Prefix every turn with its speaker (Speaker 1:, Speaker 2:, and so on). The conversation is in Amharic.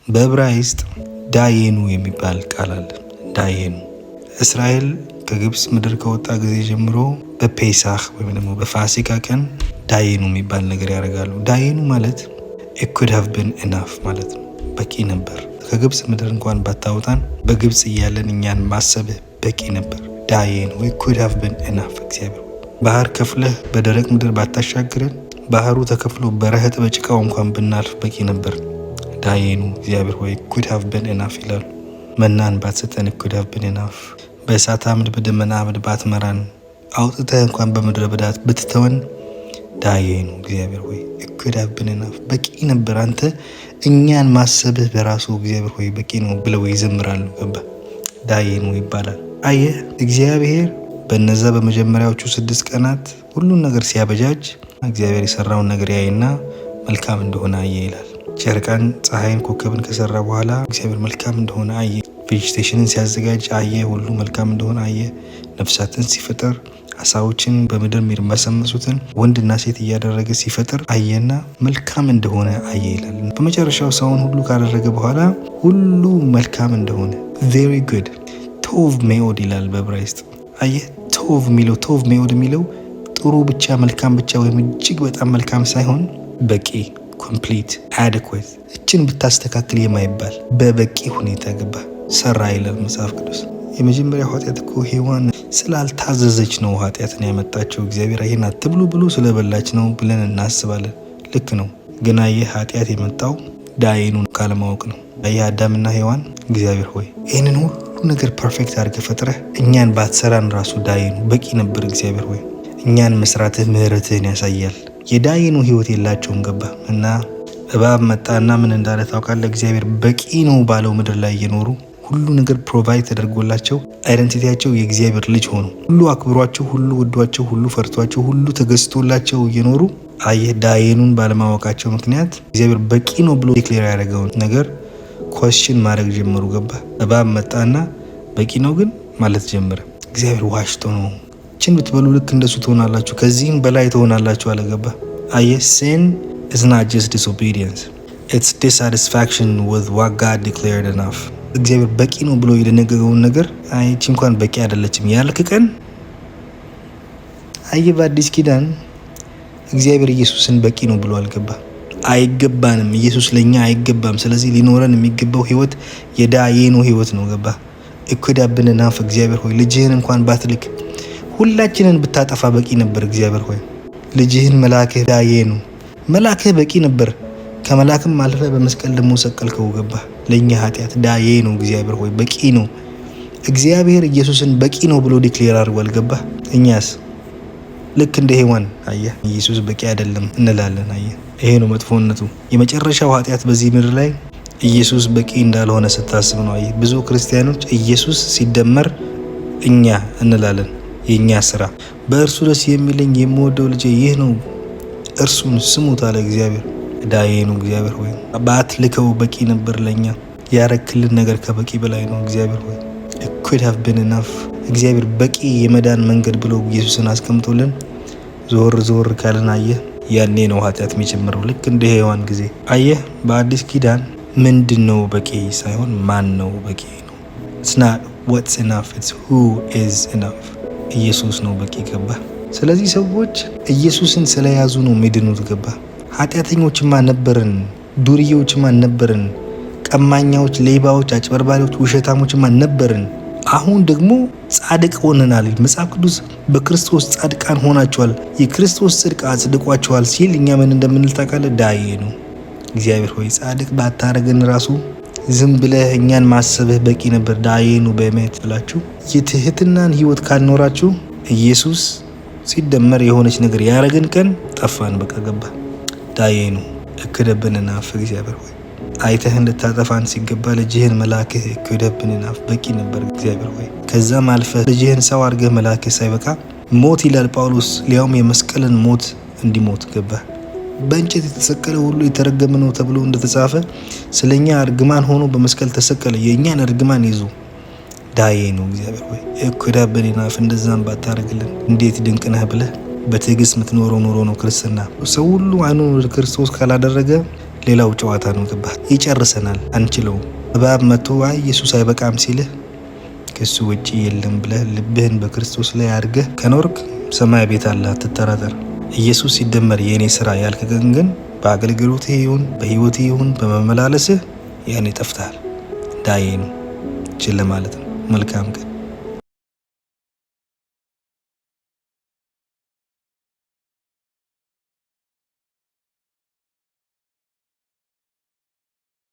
Speaker 1: በዕብራይስጥ ዳየኑ የሚባል ቃል አለ። ዳየኑ እስራኤል ከግብፅ ምድር ከወጣ ጊዜ ጀምሮ በፔሳህ ወይም ደግሞ በፋሲካ ቀን ዳየኑ የሚባል ነገር ያደርጋሉ። ዳየኑ ማለት it could have been enough ማለት ነው። በቂ ነበር። ከግብፅ ምድር እንኳን ባታወጣን በግብፅ እያለን እኛን ማሰብህ በቂ ነበር። ዳየኑ it could have been enough። እግዚአብሔር ባህር ከፍለህ በደረቅ ምድር ባታሻግረን ባህሩ ተከፍሎ በረህጥ በጭቃው እንኳን ብናልፍ በቂ ነበር። ዳየኑ እግዚአብሔር ሆይ could have been enough ይላሉ። መናን ባትሰጠን could have been enough። በእሳት አምድ በደመና አምድ ባትመራን አውጥተህ እንኳን በምድረ በዳ ብትተወን ዳየኑ እግዚአብሔር ሆይ could have been enough በቂ ነበር። አንተ እኛን ማሰብህ በራሱ እግዚአብሔር ሆይ በቂ ነው ብለው ይዘምራሉ። ገባ ዳየኑ ይባላል። አየህ እግዚአብሔር በነዛ በመጀመሪያዎቹ 6 ቀናት ሁሉን ነገር ሲያበጃጅ እግዚአብሔር የሰራውን ነገር ያይና መልካም እንደሆነ አየ ይላል። ጨረቃን፣ ፀሐይን፣ ኮከብን ከሰራ በኋላ እግዚአብሔር መልካም እንደሆነ አየ። ቬጂቴሽንን ሲያዘጋጅ አየ፣ ሁሉ መልካም እንደሆነ አየ። ነፍሳትን ሲፈጥር አሳዎችን በምድር የሚርመሰመሱትን ወንድና ሴት እያደረገ ሲፈጥር አየና መልካም እንደሆነ አየ ይላል። በመጨረሻው ሰውን ሁሉ ካደረገ በኋላ ሁሉ መልካም እንደሆነ very good ቶቭ ሜኦድ ይላል በዕብራይስጥ። አየህ ቶቭ ሜኦድ የሚለው ጥሩ ብቻ መልካም ብቻ ወይም እጅግ በጣም መልካም ሳይሆን በቂ ኮምፕሊት አደኩዌት እችን ብታስተካክል የማይባል በበቂ ሁኔታ ገባ ሰራ ይላል መጽሐፍ ቅዱስ። የመጀመሪያው ኃጢአት እኮ ሔዋን ስላልታዘዘች ነው ኃጢአትን ያመጣችው። እግዚአብሔር ይሄን አትብሉ ብሎ ስለበላች ነው ብለን እናስባለን። ልክ ነው። ግን ይህ ኃጢአት የመጣው ዳየኑን ካለማወቅ ነው። ይህ አዳምና ሔዋን እግዚአብሔር ሆይ ይህንን ሁሉ ነገር ፐርፌክት አድርገህ ፈጥረህ እኛን ባትሰራን ራሱ ዳየኑ በቂ ነበር። እግዚአብሔር ሆይ እኛን መስራትህ ምህረትህን ያሳያል። የዳየኑ ህይወት የላቸውም ገባ እና እባብ መጣና ምን እንዳለ ታውቃለህ? እግዚአብሔር በቂ ነው ባለው ምድር ላይ እየኖሩ ሁሉ ነገር ፕሮቫይድ ተደርጎላቸው አይደንቲቲያቸው የእግዚአብሔር ልጅ ሆኑ። ሁሉ አክብሯቸው፣ ሁሉ ወዷቸው፣ ሁሉ ፈርቷቸው፣ ሁሉ ተገዝቶላቸው እየኖሩ አየህ ዳየኑን ባለማወቃቸው ምክንያት እግዚአብሔር በቂ ነው ብሎ ዲክሌር ያደረገውን ነገር ኮስችን ማድረግ ጀመሩ። ገባ እባብ መጣና በቂ ነው ግን ማለት ጀመረ። እግዚአብሔር ዋሽቶ ነው ችን ብትበሉ ልክ እንደሱ ትሆናላችሁ፣ ከዚህም በላይ ትሆናላችሁ አለ። ገባ አየህ sin is not just disobedience, it's dissatisfaction with what God declared enough። እግዚአብሔር በቂ ነው ብሎ የደነገገውን ነገር አይቺ እንኳን በቂ አይደለችም ያልክ ቀን አየህ በአዲስ ኪዳን እግዚአብሔር ኢየሱስን በቂ ነው ብሎ አልገባ። አይገባንም፣ ኢየሱስ ለኛ አይገባም። ስለዚህ ሊኖረን የሚገባው ህይወት የዳየኑ ህይወት ነው። ገባ it could have been enough። እግዚአብሔር ሆይ ልጅህን እንኳን ባትልክ ሁላችንን ብታጠፋ በቂ ነበር። እግዚአብሔር ሆይ ልጅህን መላክህ ዳየኑ መላክህ በቂ ነበር። ከመላክም አልፈ በመስቀል ደግሞ ሰቀልከው። ገባ ለኛ ኃጢአት ዳየኑ እግዚአብሔር ሆይ በቂ ነው። እግዚአብሔር ኢየሱስን በቂ ነው ብሎ ዲክሌር አድርጓል። ገባ እኛስ ልክ እንደ ሔዋን አየህ ኢየሱስ በቂ አይደለም እንላለን። አየህ ይሄ ነው መጥፎነቱ። የመጨረሻው ኃጢአት በዚህ ምድር ላይ ኢየሱስ በቂ እንዳልሆነ ስታስብ ነው። አየህ ብዙ ክርስቲያኖች ኢየሱስ ሲደመር እኛ እንላለን። የኛ ስራ በእርሱ ደስ የሚለኝ የምወደው ልጄ ይህ ነው እርሱን ስሙት አለ እግዚአብሔር። ዳየኑ እግዚአብሔር ሆይ ባትልከው በቂ ነበር። ለኛ ያረክልን ነገር ከበቂ በላይ ነው። እግዚአብሔር ሆይ it could have been enough። እግዚአብሔር በቂ የመዳን መንገድ ብሎ ኢየሱስን አስቀምጦልን ዞር ካለን አየህ ያኔ ነው ኃጢአት የሚጨምረው። ልክ እንደ ሔዋን ጊዜ አየህ በአዲስ ኪዳን ምንድነው በቂ ሳይሆን ማን ነው በቂ ነው። it's not what's enough, it's who is enough። ኢየሱስ ነው በቂ ገባ። ስለዚህ ሰዎች ኢየሱስን ስለያዙ ነው የሚድኑት። ገባ ኃጢአተኞችማ ነበርን፣ ዱርዬዎችማ ነበርን፣ ቀማኛዎች፣ ሌባዎች፣ አጭበርባሪዎች፣ ውሸታሞችማ ነበርን። አሁን ደግሞ ጻድቅ ሆነናል። መጽሐፍ ቅዱስ በክርስቶስ ጻድቃን ሆናችኋል፣ የክርስቶስ ጽድቅ አጽድቋችኋል ሲል እኛ ምን እንደምንል ታውቃለህ? ዳየኑ እግዚአብሔር ሆይ ጻድቅ ባታረገን ራሱ ዝም ብለህ እኛን ማሰብህ በቂ ነበር። ዳየኑ በእምነት ብላችሁ የትህትናን ህይወት ካልኖራችሁ ኢየሱስ ሲደመር የሆነች ነገር ያረገን ቀን ጠፋን። በቃ ገባ ዳየኑ እክደብንና እግዚአብሔር ሆይ አይተህ እንድታጠፋን ሲገባ ልጅህን መላክህ እክደብንና በቂ ነበር። እግዚአብሔር ሆይ ከዛም አልፈህ ልጅህን ሰው አድርገህ መላክህ ሳይበቃ ሞት ይላል ጳውሎስ፣ ሊያውም የመስቀልን ሞት እንዲሞት ገባ። በእንጨት የተሰቀለ ሁሉ የተረገመ ነው ተብሎ እንደተጻፈ ስለኛ እርግማን ሆኖ በመስቀል ተሰቀለ፣ የእኛን እርግማን ይዞ። ዳየኑ እግዚአብሔር ሆይ እክደብንና እንደዛም ባታረግልን እንዴት ድንቅ ነህ ብለህ በትዕግስት የምትኖረው ኑሮ ነው ክርስትና። ሰው ሁሉ አይኑን ወደ ክርስቶስ ካላደረገ ሌላው ጨዋታ ነው። ገባህ? ይጨርሰናል፣ አንችለውም። እባብ መጥቶ አይ ኢየሱስ አይበቃም ሲልህ ከሱ ውጪ የለም ብለህ ልብህን በክርስቶስ ላይ አድርገህ ከኖርክ ሰማይ ቤት አለ፣ አትጠራጠር። ኢየሱስ ሲደመር የእኔ ስራ ያልክ ግን በአገልግሎትህ ይሁን በህይወትህ ይሁን በመመላለስህ ያኔ ጠፍተሃል። ዳዬ ነው ችል ማለት ነው። መልካም ቀን